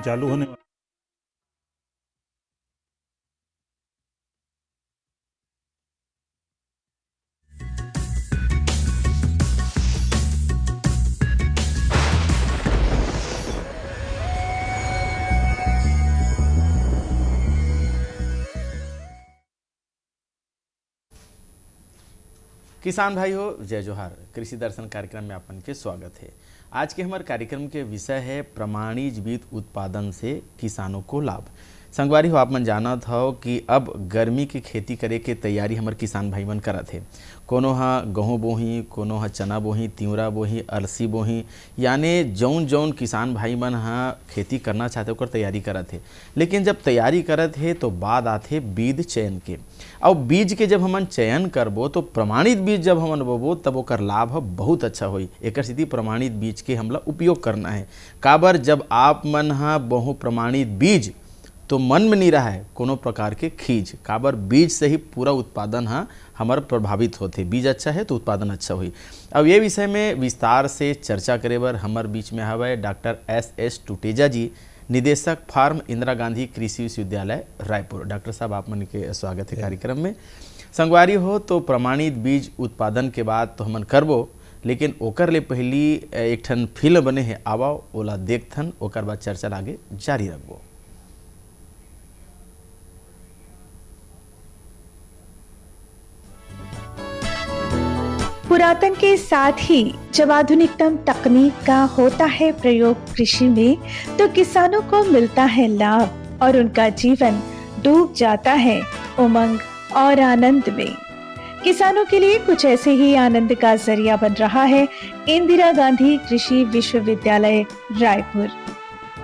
चालू होने वाला। किसान भाई हो, जय जोहार। कृषि दर्शन कार्यक्रम में आपन के स्वागत है। आज के हमारे कार्यक्रम के विषय है प्रमाणित बीज उत्पादन से किसानों को लाभ। संगवारी हो, आप मन जानत हो कि अब गर्मी की खेती करे के तैयारी हमारे किसान भाई मन करत है। कोनो हा गेहूँ बोही, कोनो हा चना बोही, तिवरा बोही, अलसी बोही, यानी जौन जौन किसान भाई मन हा खेती करना चाहते ओकर तैयारी करत है। लेकिन जब तैयारी करत है तो बाद आते बीज चयन के। और बीज के जब हमन चयन करबो तो प्रमाणित बीज जब हमन बोबो तब ओकर लाभ बहुत अच्छा होई। एकर स्थिति प्रमाणित बीज के हमला उपयोग करना है। काबर जब आप मन हा बहु प्रमाणित बीज तो मन में नहीं रहा है कोनो प्रकार के खींच। काबर बीज से ही पूरा उत्पादन हा हमार प्रभावित होते। बीज अच्छा है तो उत्पादन अच्छा हुई। अब ये विषय में विस्तार से चर्चा करे बर हमार बीच में हवे डॉक्टर एस टुटेजा जी, निदेशक फार्म इंदिरा गांधी कृषि विश्वविद्यालय रायपुर। डॉक्टर साहब, आप मन के स्वागत है कार्यक्रम में। संगवारी हो, तो प्रमाणित बीज उत्पादन के बाद तो हमन करबो, लेकिन ओकर ले पहली एक ठन फिल्म बने है, आवाओ ओला देखथन, ओकर बाद चर्चा आगे जारी रखबो। पुरातन के साथ ही जब आधुनिकतम तकनीक का होता है प्रयोग कृषि में, तो किसानों को मिलता है लाभ और उनका जीवन डूब जाता है उमंग और आनंद में। किसानों के लिए कुछ ऐसे ही आनंद का जरिया बन रहा है इंदिरा गांधी कृषि विश्वविद्यालय रायपुर।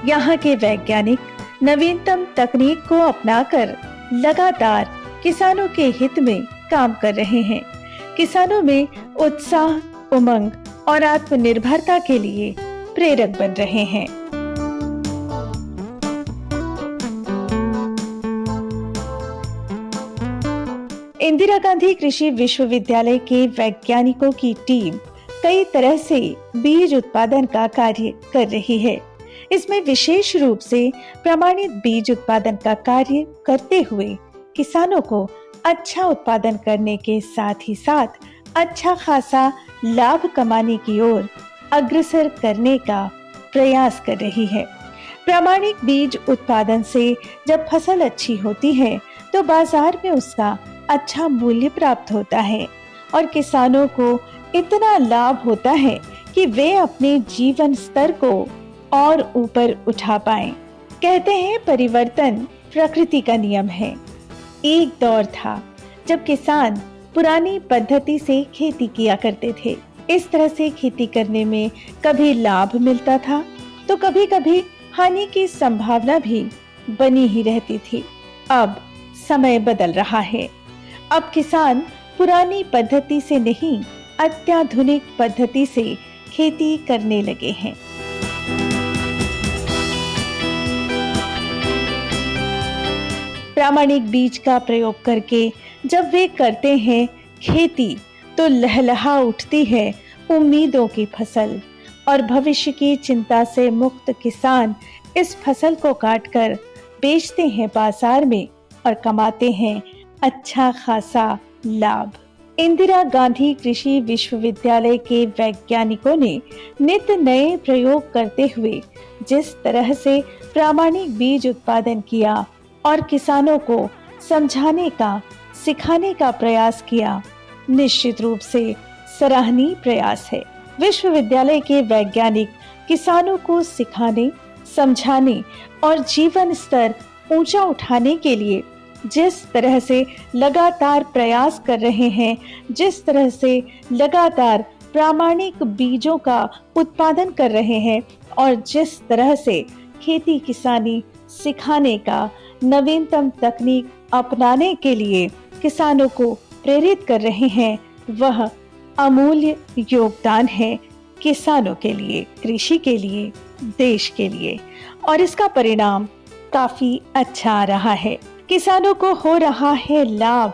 यहाँ के वैज्ञानिक नवीनतम तकनीक को अपनाकर लगातार किसानों के हित में काम कर रहे हैं। किसानों में उत्साह, उमंग और आत्मनिर्भरता के लिए प्रेरक बन रहे हैं। इंदिरा गांधी कृषि विश्वविद्यालय के वैज्ञानिकों की टीम कई तरह से बीज उत्पादन का कार्य कर रही है। इसमें विशेष रूप से प्रमाणित बीज उत्पादन का कार्य करते हुए किसानों को अच्छा उत्पादन करने के साथ ही साथ अच्छा खासा लाभ कमाने की ओर अग्रसर करने का प्रयास कर रही है। प्रामाणिक बीज उत्पादन से जब फसल अच्छी होती है तो बाजार में उसका अच्छा मूल्य प्राप्त होता है और किसानों को इतना लाभ होता है कि वे अपने जीवन स्तर को और ऊपर उठा पाएं। कहते हैं परिवर्तन प्रकृति का नियम है। एक दौर था जब किसान पुरानी पद्धति से खेती किया करते थे। इस तरह से खेती करने में कभी लाभ मिलता था तो कभी कभी हानि की संभावना भी बनी ही रहती थी। अब समय बदल रहा है। अब किसान पुरानी पद्धति से नहीं, अत्याधुनिक पद्धति से खेती करने लगे हैं। प्रामाणिक बीज का प्रयोग करके जब वे करते हैं खेती तो लहलहा उठती है उम्मीदों की फसल और भविष्य की चिंता से मुक्त किसान इस फसल को काटकर बेचते हैं बाजार में और कमाते हैं अच्छा खासा लाभ। इंदिरा गांधी कृषि विश्वविद्यालय के वैज्ञानिकों ने नित्य नए प्रयोग करते हुए जिस तरह से प्रामाणिक बीज उत्पादन किया और किसानों को समझाने का, सिखाने का प्रयास किया, निश्चित रूप से सराहनीय प्रयास है। विश्वविद्यालय के वैज्ञानिक किसानों को सिखाने, समझाने और जीवन स्तर ऊंचा उठाने के लिए जिस तरह से लगातार प्रयास कर रहे हैं, जिस तरह से लगातार प्रामाणिक बीजों का उत्पादन कर रहे हैं और जिस तरह से खेती किसानी सिखाने का, नवीनतम तकनीक अपनाने के लिए किसानों को प्रेरित कर रहे हैं, वह अमूल्य योगदान है किसानों के लिए, कृषि के लिए, देश के लिए। और इसका परिणाम काफी अच्छा आ रहा है। किसानों को हो रहा है लाभ,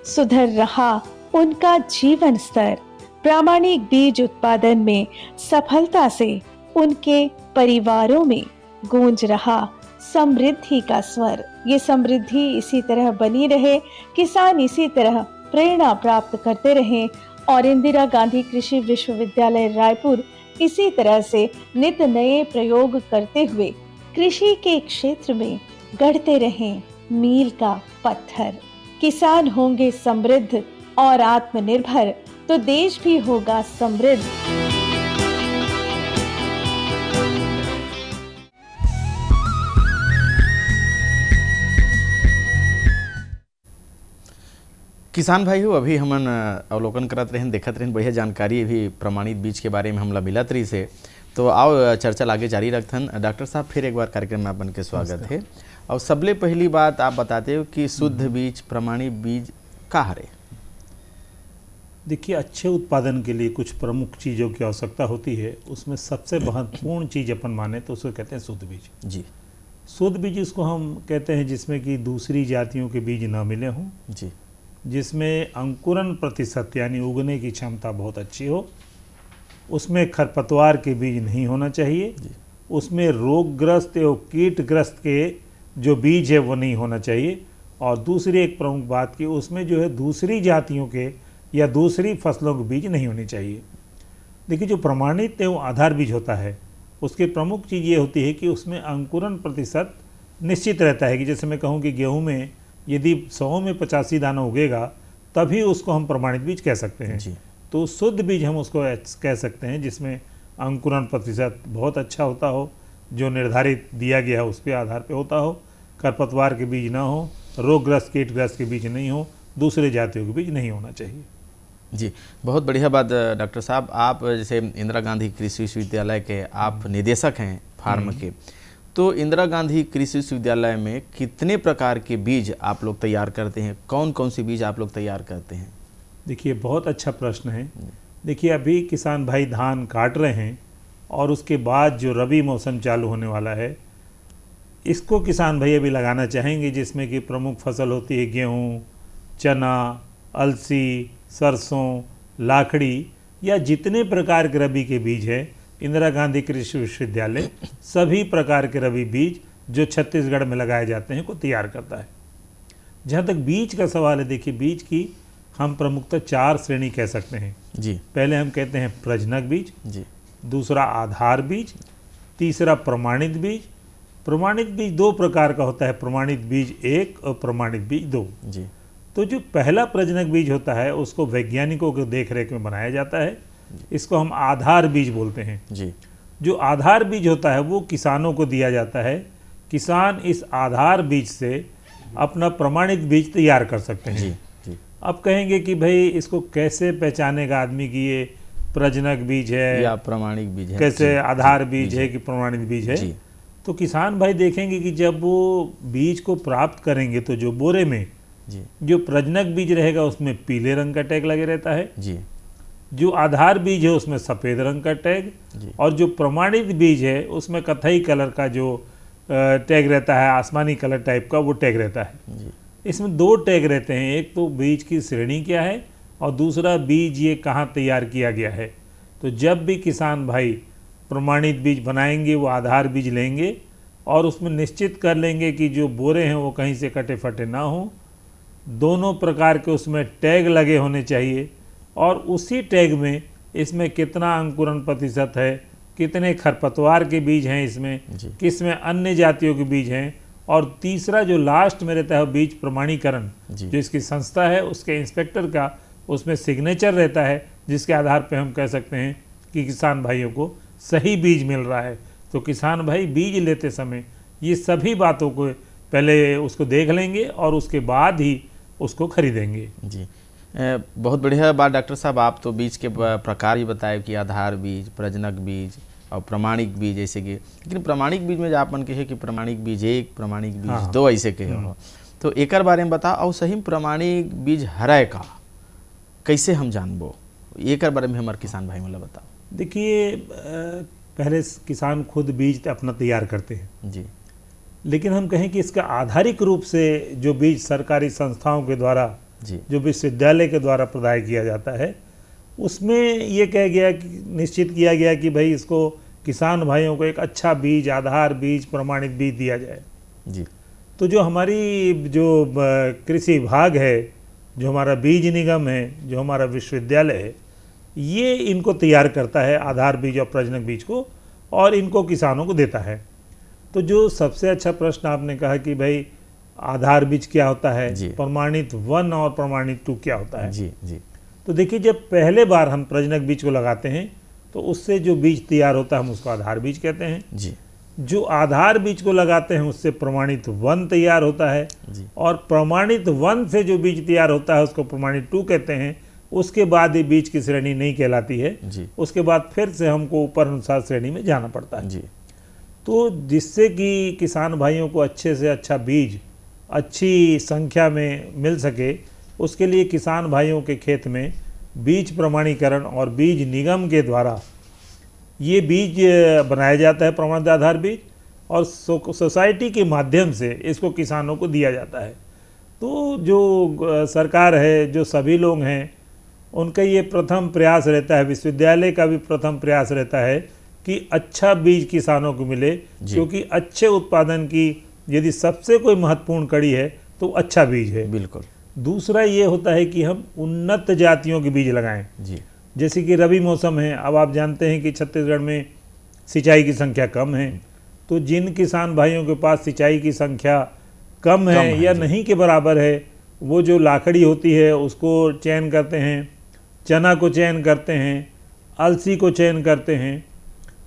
सुधर रहा उनका जीवन स्तर। प्रामाणिक बीज उत्पादन में सफलता से उनके परिवारों में गूंज रहा समृद्धि का स्वर। ये समृद्धि इसी तरह बनी रहे, किसान इसी तरह प्रेरणा प्राप्त करते रहें और इंदिरा गांधी कृषि विश्वविद्यालय रायपुर इसी तरह से नित नए प्रयोग करते हुए कृषि के क्षेत्र में गढ़ते रहें मील का पत्थर। किसान होंगे समृद्ध और आत्मनिर्भर तो देश भी होगा समृद्ध। किसान भाई हो, अभी हमन अवलोकन करत रहें, देखत रहें, बढ़िया जानकारी भी प्रमाणित बीज के बारे में हमला मिलत रही से। तो आओ चर्चा आगे जारी रखथन। डॉक्टर साहब, फिर एक बार कार्यक्रम में अपन के स्वागत है। और सबले पहली बात आप बताते हो कि शुद्ध बीज, प्रमाणित बीज का हरे? देखिए, अच्छे उत्पादन के लिए कुछ प्रमुख चीज़ों की आवश्यकता होती है। उसमें सबसे महत्वपूर्ण चीज़ अपन माने तो उसको कहते हैं शुद्ध बीज। जी। शुद्ध बीज इसको हम कहते हैं जिसमें कि दूसरी जातियों के बीज ना मिले हों, जी। जिसमें अंकुरण प्रतिशत यानी उगने की क्षमता बहुत अच्छी हो, उसमें खरपतवार के बीज नहीं होना चाहिए, उसमें रोगग्रस्त एवं कीटग्रस्त के जो बीज है वो नहीं होना चाहिए, और दूसरी एक प्रमुख बात कि उसमें जो है दूसरी जातियों के या दूसरी फसलों के बीज नहीं होने चाहिए। देखिए, जो प्रमाणित एवं आधार बीज होता है उसकी प्रमुख चीज़ ये होती है कि उसमें अंकुरण प्रतिशत निश्चित रहता है। कि जैसे मैं कहूँ कि गेहूँ में यदि 100 में 85 दाना उगेगा तभी उसको हम प्रमाणित बीज कह सकते हैं। जी। तो शुद्ध बीज हम उसको कह सकते हैं जिसमें अंकुरण प्रतिशत बहुत अच्छा होता हो, जो निर्धारित दिया गया है उस पे आधार पे होता हो, खरपतवार के बीज ना हो, रोगग्रस्त कीटग्रस्त के बीज नहीं हो, दूसरे जातियों के बीज नहीं होना चाहिए। जी, बहुत बढ़िया बात डॉक्टर साहब। आप जैसे इंदिरा गांधी कृषि विश्वविद्यालय के आप निदेशक हैं फार्म के, तो इंदिरा गांधी कृषि विश्वविद्यालय में कितने प्रकार के बीज आप लोग तैयार करते हैं? कौन कौन से बीज आप लोग तैयार करते हैं? देखिए, बहुत अच्छा प्रश्न है। देखिए, अभी किसान भाई धान काट रहे हैं और उसके बाद जो रबी मौसम चालू होने वाला है इसको किसान भाई अभी लगाना चाहेंगे, जिसमें कि प्रमुख फसल होती है गेहूँ, चना, अलसी, सरसों, लाखड़ी या जितने प्रकार के रबी के बीज हैं, इंदिरा गांधी कृषि विश्वविद्यालय सभी प्रकार के रबी बीज जो छत्तीसगढ़ में लगाए जाते हैं को तैयार करता है। जहाँ तक बीज का सवाल है, देखिए बीज की हम प्रमुखतः 4 श्रेणी कह सकते हैं। जी। पहले हम कहते हैं प्रजनक बीज, जी। दूसरा आधार बीज, तीसरा प्रमाणित बीज। प्रमाणित बीज 2 प्रकार का होता है, प्रमाणित बीज 1 और प्रमाणित बीज 2। जी। तो जो पहला प्रजनक बीज होता है उसको वैज्ञानिकों के देखरेख में बनाया जाता है, इसको हम आधार बीज बोलते हैं। जी। जो आधार बीज होता है वो किसानों को दिया जाता है। किसान इस आधार बीज से अपना प्रमाणित बीज तैयार कर सकते हैं। जी। जी। अब कहेंगे कि भाई इसको कैसे पहचानेगा आदमी कि ये प्रजनक बीज है या प्रमाणिक बीज है, कैसे जी, आधार जी, बीज जी, है कि प्रमाणित बीज है? जी। तो किसान भाई देखेंगे कि जब वो बीज को प्राप्त करेंगे तो जो बोरे में जी। जो प्रजनक बीज रहेगा उसमें पीले रंग का टैग लगे रहता है, जी। जो आधार बीज है उसमें सफ़ेद रंग का टैग, जी। और जो प्रमाणित बीज है उसमें कथई कलर का जो टैग रहता है, आसमानी कलर टाइप का वो टैग रहता है। जी। इसमें 2 टैग रहते हैं, एक तो बीज की श्रेणी क्या है और दूसरा बीज ये कहाँ तैयार किया गया है। तो जब भी किसान भाई प्रमाणित बीज बनाएंगे वो आधार बीज लेंगे और उसमें निश्चित कर लेंगे कि जो बोरे हैं वो कहीं से कटे फटे ना हों, दोनों प्रकार के उसमें टैग लगे होने चाहिए, और उसी टैग में इसमें कितना अंकुरण प्रतिशत है, कितने खरपतवार के बीज हैं इसमें, किसमें अन्य जातियों के बीज हैं, और तीसरा जो लास्ट में रहता है बीज प्रमाणीकरण, जो इसकी संस्था है उसके इंस्पेक्टर का उसमें सिग्नेचर रहता है, जिसके आधार पे हम कह सकते हैं कि किसान भाइयों को सही बीज मिल रहा है। तो किसान भाई बीज लेते समय ये सभी बातों को पहले उसको देख लेंगे और उसके बाद ही उसको खरीदेंगे। जी, बहुत बढ़िया बात डॉक्टर साहब। आप तो बीज के प्रकार ही बताए कि आधार बीज, प्रजनक बीज और प्रमाणिक बीज, जैसे कि लेकिन प्रमाणिक बीज में जो आपन कहे कि प्रमाणिक बीज 1, प्रमाणिक बीज 2 ऐसे कहे हो, तो एकर बारे में बता। और सही प्रमाणिक बीज हराय का कैसे हम जानबो, एकर बारे में हमारे किसान भाई मतलब बताओ। देखिए, पहले किसान खुद बीज अपना तैयार करते हैं जी, लेकिन हम कहें कि इसका आधारिक रूप से जो बीज सरकारी संस्थाओं के द्वारा जी, जो विश्वविद्यालय के द्वारा प्रदाय किया जाता है उसमें ये कह गया कि निश्चित किया गया कि भाई इसको किसान भाइयों को एक अच्छा बीज, आधार बीज, प्रमाणित बीज दिया जाए। जी। तो जो हमारी जो कृषि विभाग है, जो हमारा बीज निगम है, जो हमारा विश्वविद्यालय है, ये इनको तैयार करता है आधार बीज और प्रजनक बीज को, और इनको किसानों को देता है। तो जो सबसे अच्छा प्रश्न आपने कहा कि भाई आधार बीज क्या होता है, जी। प्रमाणित 1 और प्रमाणित 2 क्या होता है। जी। जी। तो देखिए, जब पहले बार हम प्रजनक बीज को लगाते हैं तो उससे जो बीज तैयार होता है हम उसको आधार बीज कहते हैं। जी। जो आधार बीज को लगाते हैं उससे प्रमाणित 1 तैयार होता है, जी। और प्रमाणित 1 से जो बीज तैयार होता है उसको प्रमाणित 2 कहते हैं। उसके बाद ये बीज की श्रेणी नहीं कहलाती है। जी। उसके बाद फिर से हमको ऊपर अनुसार श्रेणी में जाना पड़ता है। जी। तो जिससे कि किसान भाइयों को अच्छे से अच्छा बीज अच्छी संख्या में मिल सके, उसके लिए किसान भाइयों के खेत में बीज प्रमाणीकरण और बीज निगम के द्वारा ये बीज बनाया जाता है, प्रमाणित आधार बीज, और सोसाइटी के माध्यम से इसको किसानों को दिया जाता है। तो जो सरकार है, जो सभी लोग हैं, उनका ये प्रथम प्रयास रहता है, विश्वविद्यालय का भी प्रथम प्रयास रहता है कि अच्छा बीज किसानों को मिले, क्योंकि अच्छे उत्पादन की यदि सबसे कोई महत्वपूर्ण कड़ी है तो अच्छा बीज है। बिल्कुल। दूसरा ये होता है कि हम उन्नत जातियों के बीज लगाएं। जी। जैसे कि रबी मौसम है, अब आप जानते हैं कि छत्तीसगढ़ में सिंचाई की संख्या कम है, तो जिन किसान भाइयों के पास सिंचाई की संख्या कम है या नहीं के बराबर है, वो जो लाखड़ी होती है उसको चयन करते हैं, चना को चयन करते हैं, अलसी को चयन करते हैं।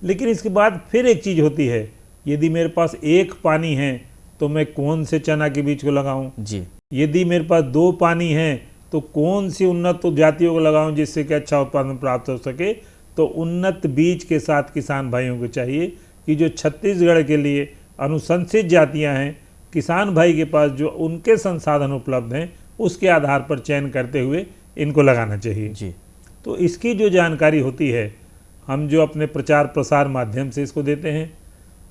लेकिन इसके बाद फिर एक चीज़ होती है, यदि मेरे पास एक पानी है तो मैं कौन से चना के बीज को लगाऊं? जी। यदि मेरे पास 2 पानी है तो कौन सी उन्नत जातियों को लगाऊं जिससे कि अच्छा उत्पादन प्राप्त हो सके? तो उन्नत बीज के साथ किसान भाइयों को चाहिए कि जो छत्तीसगढ़ के लिए अनुशंसित जातियां हैं, किसान भाई के पास जो उनके संसाधन उपलब्ध हैं उसके आधार पर चयन करते हुए इनको लगाना चाहिए। जी। तो इसकी जो जानकारी होती है, हम जो अपने प्रचार प्रसार माध्यम से इसको देते हैं,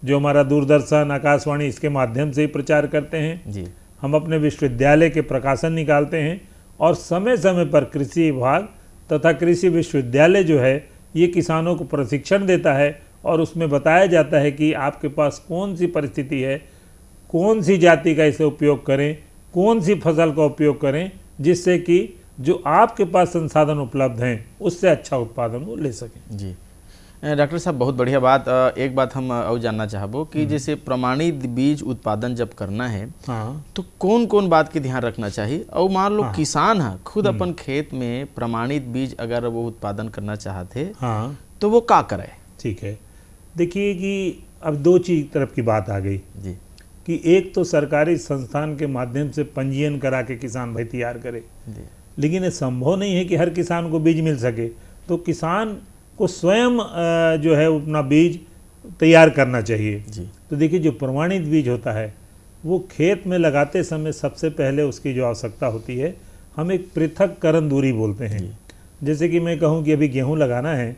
जो हमारा दूरदर्शन, आकाशवाणी, इसके माध्यम से ही प्रचार करते हैं। जी। हम अपने विश्वविद्यालय के प्रकाशन निकालते हैं, और समय समय पर कृषि विभाग तथा कृषि विश्वविद्यालय जो है ये किसानों को प्रशिक्षण देता है, और उसमें बताया जाता है कि आपके पास कौन सी परिस्थिति है, कौन सी जाति का इसे उपयोग करें, कौन सी फसल का उपयोग करें, जिससे कि जो आपके पास संसाधन उपलब्ध हैं उससे अच्छा उत्पादन वो ले सकें। जी। डॉक्टर साहब, बहुत बढ़िया बात। एक बात हम और जानना चाहबो कि जैसे प्रमाणित बीज उत्पादन जब करना है, हाँ, तो कौन कौन बात के ध्यान रखना चाहिए? और मान लो किसान है खुद अपन खेत में प्रमाणित बीज अगर वो उत्पादन करना चाहते, हाँ, तो वो क्या करे? ठीक है। देखिए कि अब 2 चीज़ तरफ की बात आ गई जी। कि एक तो सरकारी संस्थान के माध्यम से पंजीयन करा के किसान भाई तैयार करे, जी। लेकिन ये संभव नहीं है कि हर किसान को बीज मिल सके। तो किसान को स्वयं जो है अपना बीज तैयार करना चाहिए। जी। तो देखिए, जो प्रमाणित बीज होता है वो खेत में लगाते समय सबसे पहले उसकी जो आवश्यकता होती है, हम एक पृथक्करण दूरी बोलते हैं। जैसे कि मैं कहूँ कि अभी गेहूँ लगाना है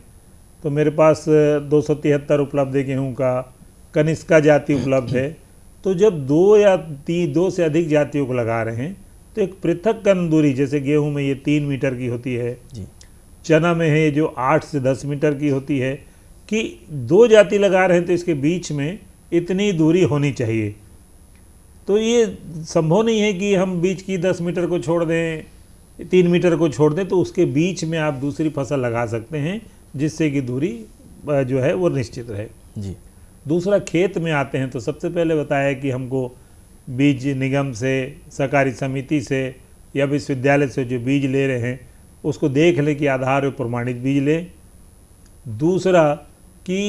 तो मेरे पास 273 उपलब्ध है गेहूँ का, कनिष्का जाति उपलब्ध है। तो जब 2 या 2 से अधिक जातियों को लगा रहे हैं तो एक पृथक्करण दूरी, जैसे गेहूँ में ये 3 मीटर की होती है, जी। चना में है जो 8 से 10 मीटर की होती है, कि 2 जाति लगा रहे हैं तो इसके बीच में इतनी दूरी होनी चाहिए। तो ये संभव नहीं है कि हम बीच की 10 मीटर को छोड़ दें, 3 मीटर को छोड़ दें, तो उसके बीच में आप दूसरी फसल लगा सकते हैं जिससे कि दूरी जो है वो निश्चित रहे। जी। दूसरा, खेत में आते हैं तो सबसे पहले बताया कि हमको बीज निगम से, सहकारी समिति से या विश्वविद्यालय से जो बीज ले रहे हैं उसको देख ले कि आधार और प्रमाणित बीज ले। दूसरा कि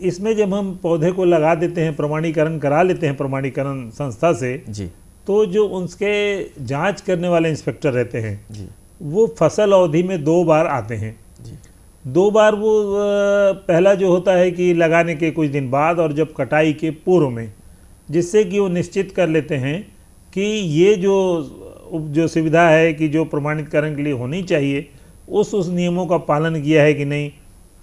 इसमें जब हम पौधे को लगा देते हैं, प्रमाणीकरण करा लेते हैं प्रमाणीकरण संस्था से, जी। तो जो उसके जांच करने वाले इंस्पेक्टर रहते हैं जी। वो फसल अवधि में 2 बार आते हैं। जी। 2 बार वो पहला जो होता है कि लगाने के कुछ दिन बाद और जब कटाई के पूर्व में, जिससे कि वो निश्चित कर लेते हैं कि ये जो सुविधा है कि जो प्रमाणितकरण के लिए होनी चाहिए उस नियमों का पालन किया है कि नहीं,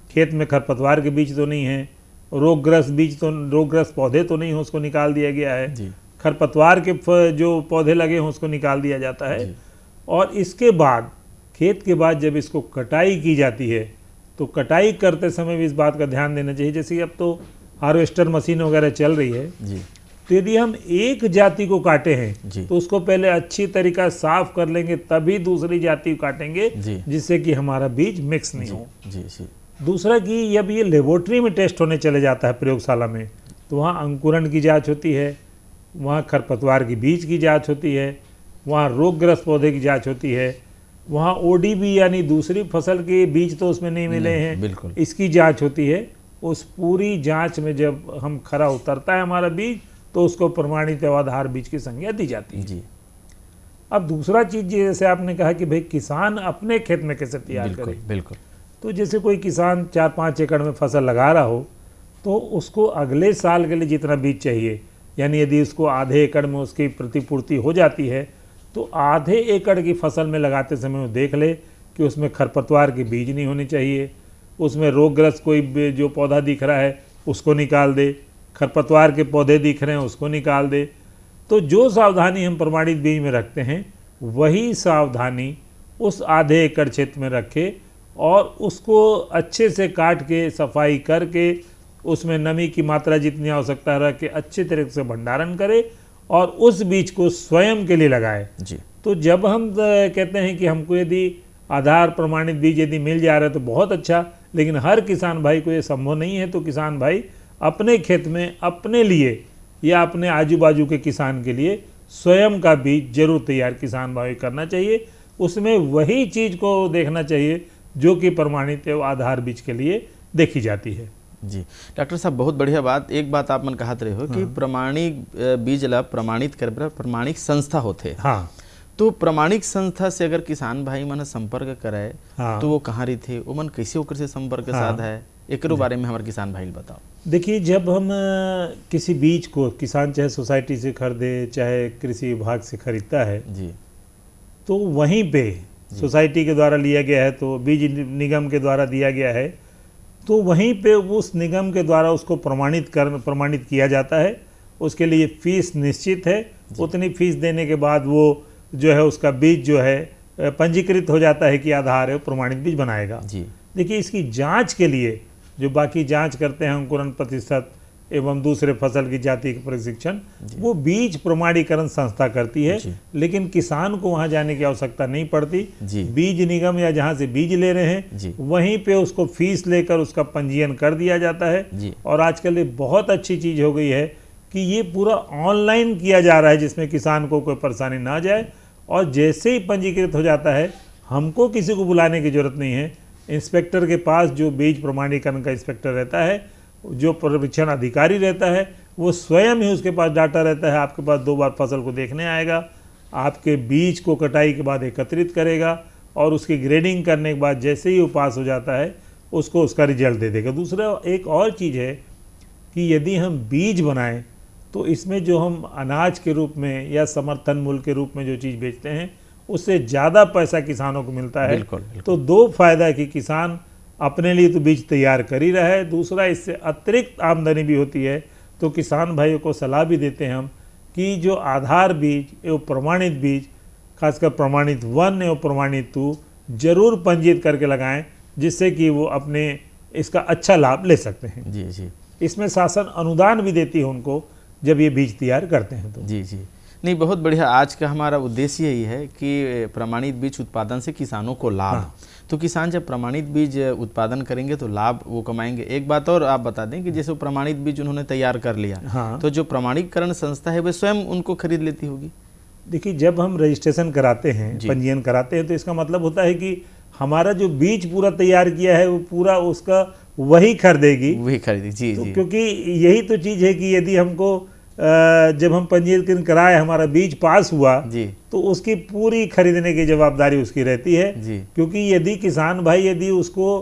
खेत में खरपतवार के बीज तो नहीं है, रोगग्रस्त पौधे तो नहीं हो, उसको निकाल दिया गया है, जी। खरपतवार के जो पौधे लगे हों उसको निकाल दिया जाता है। और इसके बाद खेत के बाद जब इसको कटाई की जाती है तो कटाई करते समय भी इस बात का ध्यान देना चाहिए। जैसे कि अब तो हार्वेस्टर मशीन वगैरह चल रही है, जी तो यदि हम एक जाति को काटे जी। हैं तो उसको पहले अच्छी तरीका साफ कर लेंगे, तभी दूसरी जाति को काटेंगे, जी जिससे कि हमारा बीज मिक्स नहीं जी हो। जी जी दूसरा कि जब ये लेबोरेटरी में टेस्ट होने चले जाता है प्रयोगशाला में, तो वहाँ अंकुरण की जांच होती है, वहाँ खरपतवार की बीज की जांच होती है, वहाँ रोगग्रस्त पौधे की जांच होती है, वहाँ ओडीबी यानी दूसरी फसल के बीज तो उसमें नहीं मिले हैं, बिल्कुल। इसकी जांच होती है। उस पूरी जांच में जब हम खरा उतरता है हमारा बीज, तो उसको प्रमाणित एवं आधार बीज की संज्ञा दी जाती है। जी अब दूसरा चीज जैसे आपने कहा कि भाई किसान अपने खेत में कैसे तैयार बिल्कुल करे, बिल्कुल। तो जैसे कोई किसान 4-5 एकड़ में फसल लगा रहा हो, तो उसको अगले साल के लिए जितना बीज चाहिए, यानी यदि उसको आधे एकड़ में उसकी प्रतिपूर्ति हो जाती है, तो आधे एकड़ की फसल में लगाते समय वो देख ले कि उसमें खरपतवार के बीज नहीं होने चाहिए, उसमें रोगग्रस्त कोई जो पौधा दिख रहा है उसको निकाल दे, खरपतवार के पौधे दिख रहे हैं उसको निकाल दे। तो जो सावधानी हम प्रमाणित बीज में रखते हैं, वही सावधानी उस आधे एकड़ क्षेत्र में रखे और उसको अच्छे से काट के सफाई करके उसमें नमी की मात्रा जितनी आवश्यकता रख के अच्छे तरीके से भंडारण करे और उस बीज को स्वयं के लिए लगाए। जी तो जब हम कहते हैं कि हमको यदि आधार प्रमाणित बीज यदि मिल जा रहा है तो बहुत अच्छा, लेकिन हर किसान भाई को ये संभव नहीं है। तो किसान भाई अपने खेत में अपने लिए या अपने आजू बाजू के किसान के लिए स्वयं का बीज जरूर तैयार किसान भाई करना चाहिए। उसमें वही चीज़ को देखना चाहिए जो कि प्रमाणित एवं आधार बीज के लिए देखी जाती है। जी डॉक्टर साहब, बहुत बढ़िया बात। एक बात आप मन कहत रहे हो कि प्रमाणिक बीज ला प्रमाणित कर प्रमाणिक संस्था होते। हाँ, तो प्रमाणिक संस्था से अगर किसान भाई मन संपर्क करे, हाँ। तो वो कहाँ रही थे, वो मन कैसे ओकर से संपर्क साध है, एकरो बारे में हमारे किसान भाई बताओ। देखिए, जब हम किसी बीज को किसान चाहे सोसाइटी से खरीदे चाहे कृषि विभाग से खरीदता है, जी तो वहीं पे सोसाइटी के द्वारा लिया गया है, तो बीज निगम के द्वारा दिया गया है, तो वहीं पे उस निगम के द्वारा उसको प्रमाणित किया जाता है। उसके लिए फीस निश्चित है, उतनी फीस देने के बाद वो जो है उसका बीज जो है पंजीकृत हो जाता है कि आधार है, प्रमाणित बीज बनाएगा। जी देखिए, इसकी जांच के लिए जो बाकी जांच करते हैं अंकुरण प्रतिशत एवं दूसरे फसल की जाति के प्रशिक्षण, वो बीज प्रमाणीकरण संस्था करती है, लेकिन किसान को वहां जाने की आवश्यकता नहीं पड़ती। जी बीज निगम या जहां से बीज ले रहे हैं वहीं पे उसको फीस लेकर उसका पंजीयन कर दिया जाता है। जी और आजकल ये बहुत अच्छी चीज हो गई है कि ये पूरा ऑनलाइन किया जा रहा है, जिसमें किसान को कोई परेशानी ना जाए। और जैसे ही पंजीकृत हो जाता है, हमको किसी को बुलाने की जरूरत नहीं है। इंस्पेक्टर के पास जो बीज प्रमाणीकरण का इंस्पेक्टर रहता है, जो परीक्षण अधिकारी रहता है, वो स्वयं ही उसके पास डाटा रहता है, आपके पास 2 बार फसल को देखने आएगा, आपके बीज को कटाई के बाद एकत्रित करेगा और उसकी ग्रेडिंग करने के बाद जैसे ही वो पास हो जाता है उसको उसका रिजल्ट दे देगा। दूसरा एक और चीज़ है कि यदि हम बीज बनाएं तो इसमें जो हम अनाज के रूप में या समर्थन मूल्य के रूप में जो चीज़ बेचते हैं, उससे ज़्यादा पैसा किसानों को मिलता है। बिल्कुल, बिल्कुल। तो 2 फायदा है कि किसान अपने लिए तो बीज तैयार कर ही रहा है, दूसरा इससे अतिरिक्त आमदनी भी होती है। तो किसान भाइयों को सलाह भी देते हैं हम कि जो आधार बीज एवं प्रमाणित बीज, खासकर प्रमाणित 1 एवं प्रमाणित 2 जरूर पंजीकृत करके लगाएं, जिससे कि वो अपने इसका अच्छा लाभ ले सकते हैं। जी जी इसमें शासन अनुदान भी देती है उनको जब ये बीज तैयार करते हैं। तो जी जी नहीं, बहुत बढ़िया। आज का हमारा उद्देश्य यही है कि प्रमाणित बीज उत्पादन से किसानों को लाभ। तो किसान जब प्रमाणित बीज उत्पादन करेंगे तो लाभ वो कमाएंगे। एक बात और आप बता दें कि जैसे वो प्रमाणित बीज उन्होंने तैयार कर लिया, तो जो प्रमाणीकरण संस्था है वह स्वयं उनको खरीद लेती होगी। देखिए, जब हम रजिस्ट्रेशन कराते हैं, पंजीयन कराते हैं, तो इसका मतलब होता है कि हमारा जो बीज पूरा तैयार किया है वो पूरा उसका वही खरीदेगी, वही खरीदेगी। जी तो जी, क्योंकि यही तो चीज़ है कि यदि हमको जब हम पंजीकरण कराए, हमारा बीज पास हुआ, जी तो उसकी पूरी खरीदने की जवाबदारी उसकी रहती है। जी क्योंकि यदि किसान भाई यदि उसको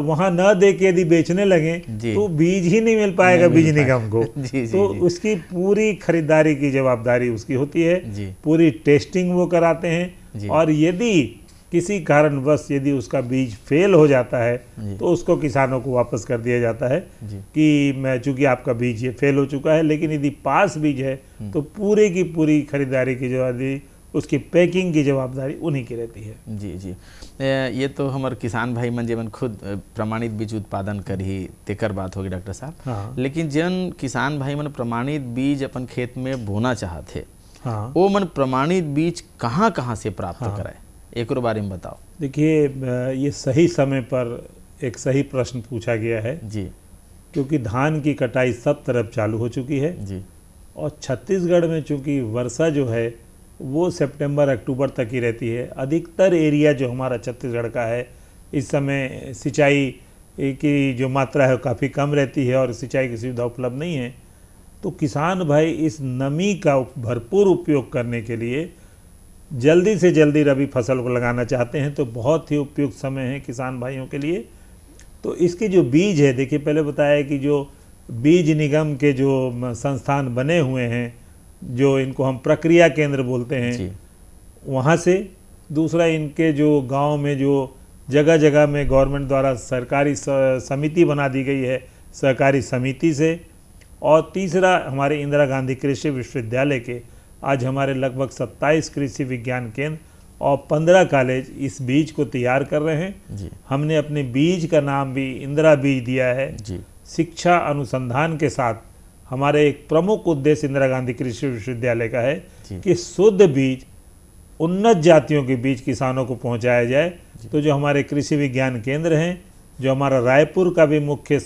वहां न दे के यदि बेचने लगे तो बीज ही नहीं मिल पाएगा बीज निगम को। तो उसकी पूरी खरीदारी की जवाबदारी उसकी होती है, पूरी टेस्टिंग वो कराते हैं। और यदि किसी कारणवश यदि उसका बीज फेल हो जाता है तो उसको किसानों को वापस कर दिया जाता है कि मैं चूंकि आपका बीज ये फेल हो चुका है, लेकिन यदि पास बीज है तो पूरे की पूरी खरीदारी की जवाबदारी उसकी पैकिंग की जवाबदारी उन्हीं की रहती है। जी जी, ये तो हमार किसान भाई मन जेमन खुद प्रमाणित बीज उत्पादन करी तेकर बात होगी डॉक्टर साहब। हाँ लेकिन जन किसान भाई मन प्रमाणित बीज अपन खेत में बोना चाहते, हाँ वो मन प्रमाणित बीज कहाँ कहाँ से प्राप्त कराए, एक बारे में बताओ। देखिए, ये सही समय पर एक सही प्रश्न पूछा गया है, जी क्योंकि धान की कटाई सब तरफ चालू हो चुकी है जी और छत्तीसगढ़ में चूंकि वर्षा जो है वो सितंबर अक्टूबर तक ही रहती है। अधिकतर एरिया जो हमारा छत्तीसगढ़ का है इस समय सिंचाई की जो मात्रा है काफ़ी कम रहती है और सिंचाई की सुविधा उपलब्ध नहीं है। तो किसान भाई इस नमी का भरपूर उपयोग करने के लिए जल्दी से जल्दी रबी फसल को लगाना चाहते हैं, तो बहुत ही उपयुक्त समय है किसान भाइयों के लिए। तो इसके जो बीज है, देखिए पहले बताया कि जो बीज निगम के जो संस्थान बने हुए हैं, जो इनको हम प्रक्रिया केंद्र बोलते हैं, वहाँ से, दूसरा इनके जो गांव में जो जगह जगह में गवर्नमेंट द्वारा सरकारी समिति बना दी गई है, सहकारी समिति से, और तीसरा हमारे इंदिरा गांधी कृषि विश्वविद्यालय के आज हमारे लगभग 27 कृषि विज्ञान केंद्र और 15 कॉलेज इस बीज को तैयार कर रहे हैं। जी हमने अपने बीज का नाम भी इंदिरा बीज दिया है। जी शिक्षा अनुसंधान के साथ हमारे एक प्रमुख उद्देश्य इंदिरा गांधी कृषि विश्वविद्यालय का है कि शुद्ध बीज, उन्नत जातियों के बीज किसानों को पहुंचाया जाए। तो जो हमारे कृषि विज्ञान केंद्र हैं, जो हमारा रायपुर का भी मुख्य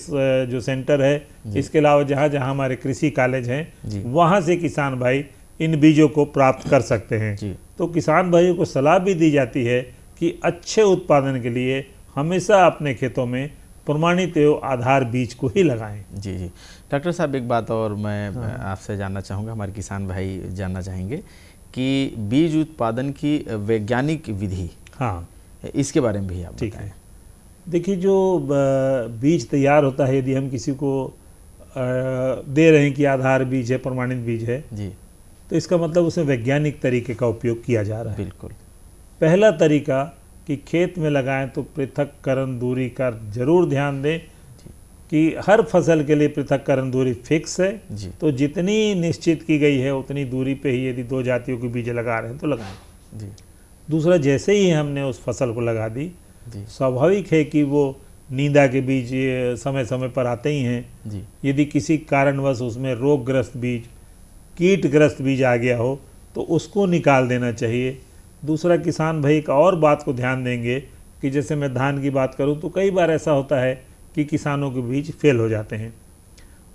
जो सेंटर है, इसके अलावा जहाँ जहाँ हमारे कृषि कॉलेज हैं, वहाँ से किसान भाई इन बीजों को प्राप्त कर सकते हैं। तो किसान भाइयों को सलाह भी दी जाती है कि अच्छे उत्पादन के लिए हमेशा अपने खेतों में प्रमाणित एवं आधार बीज को ही लगाएं। जी जी, डॉक्टर साहब एक बात और मैं आपसे जानना चाहूँगा, हमारे किसान भाई जानना चाहेंगे कि बीज उत्पादन की वैज्ञानिक विधि, हाँ, इसके बारे में भी आप ठीक बताएं। है। देखिए, जो बीज तैयार होता है, यदि हम किसी को दे रहे हैं कि आधार बीज है, प्रमाणित बीज है, जी, तो इसका मतलब उसमें वैज्ञानिक तरीके का उपयोग किया जा रहा है। बिल्कुल। पहला तरीका कि खेत में लगाएं तो पृथक्करण दूरी का जरूर ध्यान दें कि हर फसल के लिए पृथक्करण दूरी फिक्स है। जी तो जितनी निश्चित की गई है उतनी दूरी पे ही यदि दो जातियों के बीज लगा रहे हैं तो लगाएं। जी दूसरा, जैसे ही हमने उस फसल को लगा दी, जी स्वाभाविक है कि वो नींदा के बीज समय समय पर आते ही हैं। जी यदि किसी कारणवश उसमें रोगग्रस्त बीज, कीटग्रस्त बीज आ गया हो तो उसको निकाल देना चाहिए। दूसरा, किसान भाई एक और बात को ध्यान देंगे कि जैसे मैं धान की बात करूं तो कई बार ऐसा होता है कि किसानों के बीज फेल हो जाते हैं।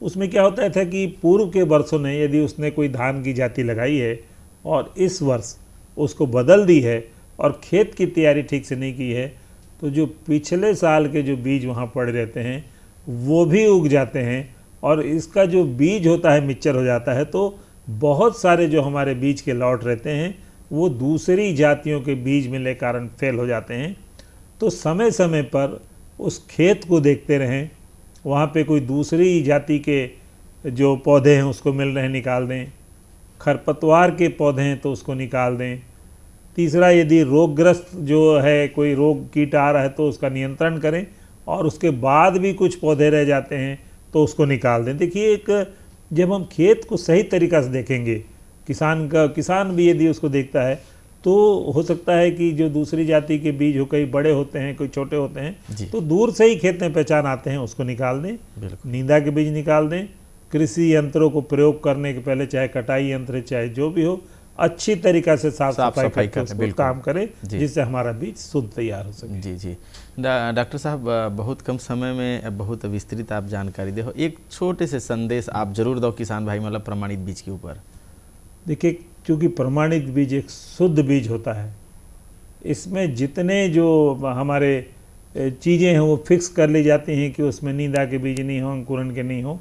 उसमें क्या होता था कि पूर्व के वर्षों में यदि उसने कोई धान की जाति लगाई है और इस वर्ष उसको बदल दी है और खेत की तैयारी ठीक से नहीं की है, तो जो पिछले साल के जो बीज वहाँ पड़े रहते हैं वो भी उग जाते हैं और इसका जो बीज होता है मिक्सचर हो जाता है। तो बहुत सारे जो हमारे बीज के लॉट रहते हैं वो दूसरी जातियों के बीज मिलने कारण फेल हो जाते हैं। तो समय समय पर उस खेत को देखते रहें, वहाँ पे कोई दूसरी जाति के जो पौधे हैं उसको मिल रहे हैं निकाल दें, खरपतवार के पौधे हैं तो उसको निकाल दें। तीसरा, यदि रोगग्रस्त जो है, कोई रोग कीट आ रहा है तो उसका नियंत्रण करें और उसके बाद भी कुछ पौधे रह जाते हैं तो उसको निकाल दें। देखिए, एक जब हम खेत को सही तरीक़ा से देखेंगे, किसान भी यदि उसको देखता है तो हो सकता है कि जो दूसरी जाति के बीज हो, कई बड़े होते हैं, कोई छोटे होते हैं, तो दूर से ही खेत में पहचान आते हैं, उसको निकाल दें। नींदा के बीज निकाल दें। कृषि यंत्रों को प्रयोग करने के पहले, चाहे कटाई यंत्र चाहे जो भी हो, अच्छी तरीक़ा से साफ सफाई करके काम करें जिससे हमारा बीज शुद्ध तैयार हो सके। जी जी, डॉक्टर साहब बहुत कम समय में बहुत विस्तृत आप जानकारी दे हो, एक छोटे से संदेश आप जरूर दो किसान भाई मतलब प्रमाणित बीज के ऊपर। देखिए, क्योंकि प्रमाणित बीज एक शुद्ध बीज होता है, इसमें जितने जो हमारे चीज़ें हैं वो फिक्स कर ली जाती हैं कि उसमें नींदा के बीज नहीं हो, अंकुरन के नहीं हो।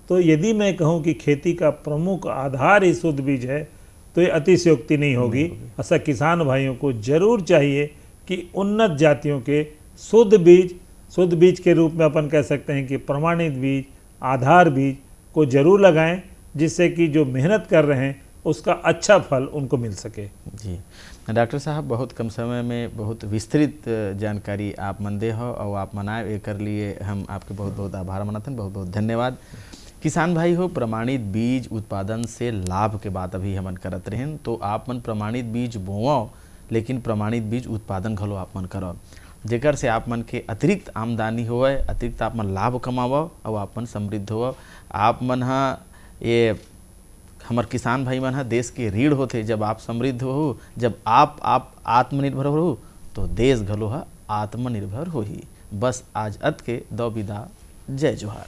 तो यदि मैं कहूँ कि खेती का प्रमुख आधार ही शुद्ध बीज है तो ये अतिशयोक्ति नहीं होगी। ऐसा किसान भाइयों को जरूर चाहिए कि उन्नत जातियों के शुद्ध बीज के रूप में अपन कह सकते हैं कि प्रमाणित बीज, आधार बीज को जरूर लगाएं, जिससे कि जो मेहनत कर रहे हैं उसका अच्छा फल उनको मिल सके। जी डॉक्टर साहब, बहुत कम समय में बहुत विस्तृत जानकारी आप मन दे हो और आप मनाए, कर लिए हम आपके बहुत बहुत आभार मानते हैं, बहुत बहुत धन्यवाद। किसान भाई हो, प्रमाणित बीज उत्पादन से लाभ के बात अभी हमन करत रहें, तो आप मन प्रमाणित बीज बोओ, लेकिन प्रमाणित बीज उत्पादन घलो आप मन करो, जेकर से आप मन के अतिरिक्त आमदनी होवे, अतिरिक्त आप मन लाभ कमावो और आप मन समृद्ध हो। आप मन हा ये हमर किसान भाई मन हा देश के रीढ़ होते। जब आप समृद्ध हो, जब आप आत्मनिर्भर हो, तो देश घलो हा आत्मनिर्भर होही। बस आज अत के दो विदा, जय जोहार।